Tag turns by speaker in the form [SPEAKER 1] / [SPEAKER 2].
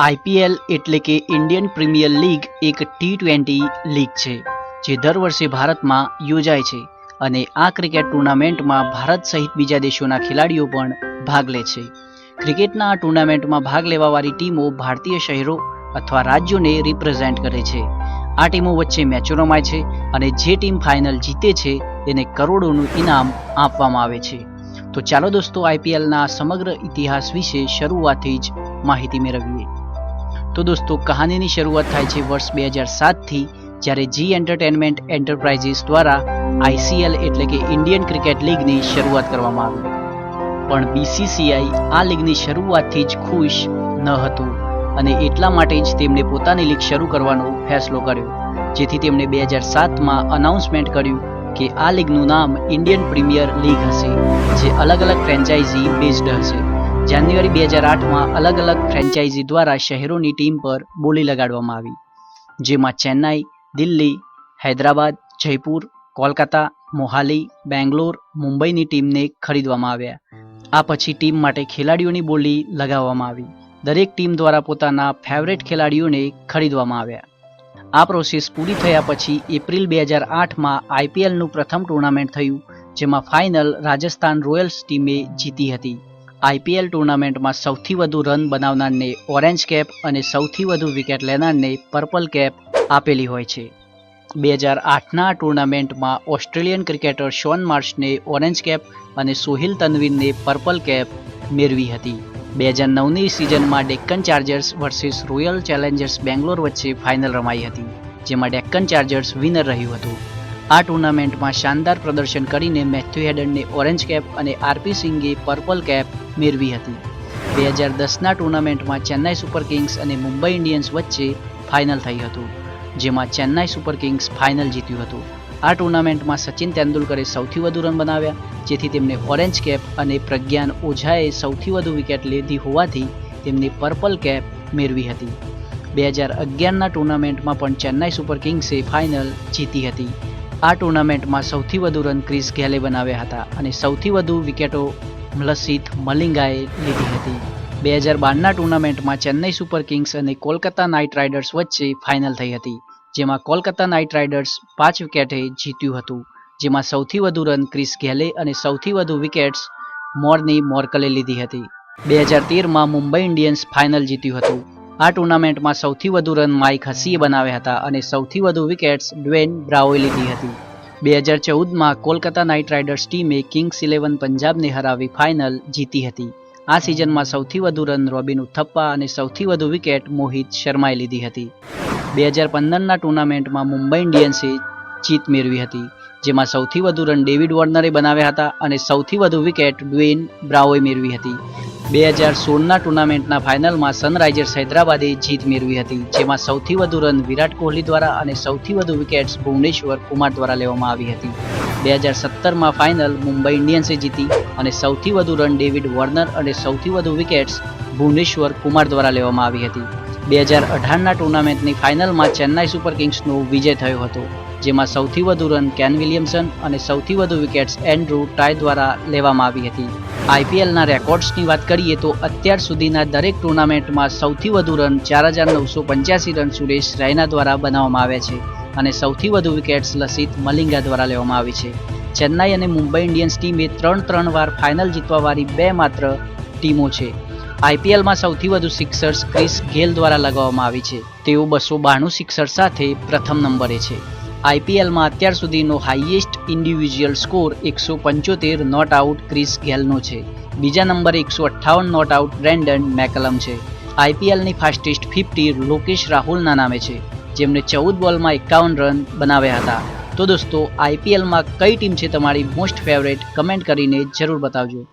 [SPEAKER 1] IPL એટલે કે Indian premier league એક ટી20 લીગ છે જે દર વર્ષે ભારતમાં યોજાય છે અને આ ક્રિકેટ ટુર્નામેન્ટમાં ભારત સહિત બીજા દેશોના ખેલાડીઓ પણ ભાગ લે છે. ક્રિકેટના આ ટુર્નામેન્ટમાં ભાગ લેવાવાળી ટીમો ભારતીય શહેરો અથવા રાજ્યોને રિપ્રેઝેન્ટ કરે છે. આ ટીમો વચ્ચે મેચો રમાય છે અને જે ટીમ ફાઇનલ જીતે છે તેને કરોડોનું ઇનામ આપવામાં આવે છે. તો ચાલો દોસ્તો આઈપીએલના સમગ્ર ઇતિહાસ વિશે શરૂઆતથી જ માહિતી મેળવીએ. તો દોસ્તો કહાનીની શરૂઆત થાય છે વર્ષ 2007થી, જ્યારે જી એન્ટરટેનમેન્ટ એન્ટરપ્રાઇઝિસ દ્વારા આઈસીએલ એટલે કે ઇન્ડિયન ક્રિકેટ લીગની શરૂઆત કરવામાં આવી. પણ બીસીસીઆઈ આ લીગની શરૂઆતથી જ ખુશ ન હતું અને એટલા માટે જ તેમણે પોતાની લીગ શરૂ કરવાનો ફેસલો કર્યો, જેથી તેમણે 2007માં અનાઉન્સમેન્ટ કર્યું કે આ લીગનું નામ ઇન્ડિયન પ્રીમિયર લીગ હશે, જે અલગ અલગ ફ્રેન્ચાઇઝી બેઝડ હશે. જાન્યુઆરી 2008માં અલગ અલગ ફ્રેન્ચાઇઝી દ્વારા શહેરોની ટીમ પર બોલી લગાડવામાં આવી, જેમાં ચેન્નાઈ, દિલ્હી, હૈદરાબાદ, જયપુર, કોલકાતા, મોહાલી, બેંગ્લોર, મુંબઈની ટીમને ખરીદવામાં આવ્યા. આ પછી ટીમ માટે ખેલાડીઓની બોલી લગાવવામાં આવી. દરેક ટીમ દ્વારા પોતાના ફેવરેટ ખેલાડીઓને ખરીદવામાં આવ્યા. આ પ્રોસેસ પૂરી થયા પછી એપ્રિલ 2008માં આઈપીએલનું પ્રથમ ટુર્નામેન્ટ થયું, જેમાં ફાઇનલ રાજસ્થાન રોયલ્સ ટીમે જીતી હતી. આઈપીએલ ટુર્નામેન્ટમાં સૌથી વધુ રન બનાવનારને ઓરેન્જ કેપ અને સૌથી વધુ વિકેટ લેનારને પર્પલ કેપ આપેલી હોય છે. 2008ના ટુર્નામેન્ટમાં ઓસ્ટ્રેલિયન ક્રિકેટર શોન માર્શને ઓરેન્જ કેપ અને સોહિલ તનવીરને પર્પલ કેપ મેળવી હતી. 2009ની સિઝનમાં Deccan Chargers versus Royal Challengers Bangalore વચ્ચે ફાઇનલ રમાઈ હતી, જેમાં ડેક્કન ચાર્જર્સ વિનર રહ્યું હતું. આ ટુર્નામેન્ટમાં શાનદાર પ્રદર્શન કરીને મેથ્યુ હેડનને ઓરેન્જ કેપ અને આરપી સિંઘે પર્પલ કેપ મેળવી હતી. 2010ના ટુર્નામેન્ટમાં ચેન્નાઈ સુપર કિંગ્સ અને મુંબઈ ઇન્ડિયન્સ વચ્ચે ફાઇનલ થઈ હતું, જેમાં ચેન્નાઈ સુપર કિંગ્સ ફાઇનલ જીત્યું હતું. આ ટુર્નામેન્ટમાં સચિન તેંડુલકરે સૌથી વધુ રન બનાવ્યા, જેથી તેમને ઓરેન્જ કેપ, અને પ્રજ્ઞાન ઓઝાએ સૌથી વધુ વિકેટ લીધી હોવાથી તેમને પર્પલ કેપ મેળવી હતી. 2011ના ટુર્નામેન્ટમાં પણ ચેન્નાઈ સુપર કિંગ્સે ફાઇનલ જીતી હતી. આ ટુર્નામેન્ટમાં સૌથી વધુ રન ક્રિસ ગેલે બનાવ્યા હતા અને સૌથી વધુ વિકેટો લસિથ મલિંગાએ લીધી હતી. 2012ના ટુર્નામેન્ટમાં ચેન્નાઈ સુપર કિંગ્સ અને કોલકાતા નાઇટ રાઇડર્સ વચ્ચે ફાઇનલ થઈ હતી, જેમાં કોલકાતા નાઇટ રાઇડર્સ 5 વિકેટે જીત્યું હતું, જેમાં સૌથી વધુ રન ક્રિસ ગેલે અને સૌથી વધુ વિકેટ્સ મોર્ની મોર્કલે લીધી હતી. 2013માં મુંબઈ ઇન્ડિયન્સ ફાઇનલ જીત્યું હતું. આ ટુર્નામેન્ટમાં સૌથી વધુ રન માઇક હસીએ બનાવ્યા હતા અને સૌથી વધુ વિકેટ્સ ડ્વેન બ્રાવોએ લીધી હતી. 2014માં કોલકાતા નાઇટ રાઇડર્સ ટીમે કિંગ્સ 11 પંજાબને હરાવી ફાઇનલ જીતી હતી. આ સિઝનમાં સૌથી વધુ રન રોબિન ઉથપ્પા અને સૌથી વધુ વિકેટ મોહિત શર્માએ લીધી હતી. 2015ના ટુર્નામેન્ટમાં મુંબઈ ઇન્ડિયન્સે જીત મેળવી હતી, જેમાં સૌથી વધુ રન ડેવિડ વોર્નરે બનાવ્યા હતા અને સૌથી વધુ વિકેટ ડ્વેન બ્રાવોએ મેળવી હતી. 2016ના ટુર્નામેન્ટના ફાઇનલમાં સનરાઇઝર્સ હૈદરાબાદે જીત મેળવી હતી, જેમાં સૌથી વધુ રન વિરાટ કોહલી દ્વારા અને સૌથી વધુ વિકેટ્સ ભુવનેશ્વર કુમાર દ્વારા લેવામાં આવી હતી. 2017માં ફાઇનલ મુંબઈ ઇન્ડિયન્સે જીતી અને સૌથી વધુ રન ડેવિડ વોર્નર અને સૌથી વધુ વિકેટ્સ ભુવનેશ્વર કુમાર દ્વારા લેવામાં આવી હતી. 2018ના ટુર્નામેન્ટની ફાઇનલમાં ચેન્નાઈ સુપર કિંગ્સનો વિજય થયો હતો, જેમાં સૌથી વધુ રન કેન વિલિયમસન અને સૌથી વધુ વિકેટ્સ એન્ડ્રુ ટાય દ્વારા લેવામાં આવી હતી. આઈપીએલના રેકોર્ડ્સની વાત કરીએ તો અત્યાર સુધીના દરેક ટુર્નામેન્ટમાં સૌથી વધુ રન 4985 રન સુરેશ રૈના દ્વારા બનાવવામાં આવ્યા છે અને સૌથી વધુ વિકેટ્સ લસિથ મલિંગા દ્વારા લેવામાં આવી છે. ચેન્નાઈ અને મુંબઈ ઇન્ડિયન્સ ટીમે 3 વાર ફાઇનલ જીતવાવાળી 2 માત્ર ટીમો છે. આઈપીએલમાં સૌથી વધુ સિક્સર્સ ક્રિસ ગેલ દ્વારા લગાવવામાં આવી છે. તેઓ 292 સિક્સર સાથે પ્રથમ નંબરે છે. આઈપીએલમાં અત્યાર સુધીનો highest individual score 175 not out Chris ગેલનો છે. બીજા નંબરે 158 નોટ આઉટ બ્રેન્ડન મેકલમ છે. આઈપીએલની ફાસ્ટેસ્ટ 50 લોકેશ રાહુલના નામે છે, જેમણે 14 બોલમાં 51 રન બનાવ્યા હતા. તો દોસ્તો આઈપીએલમાં કઈ ટીમ છે તમારી મોસ્ટ ફેવરેટ, કમેન્ટ કરીને જરૂર બતાવજો.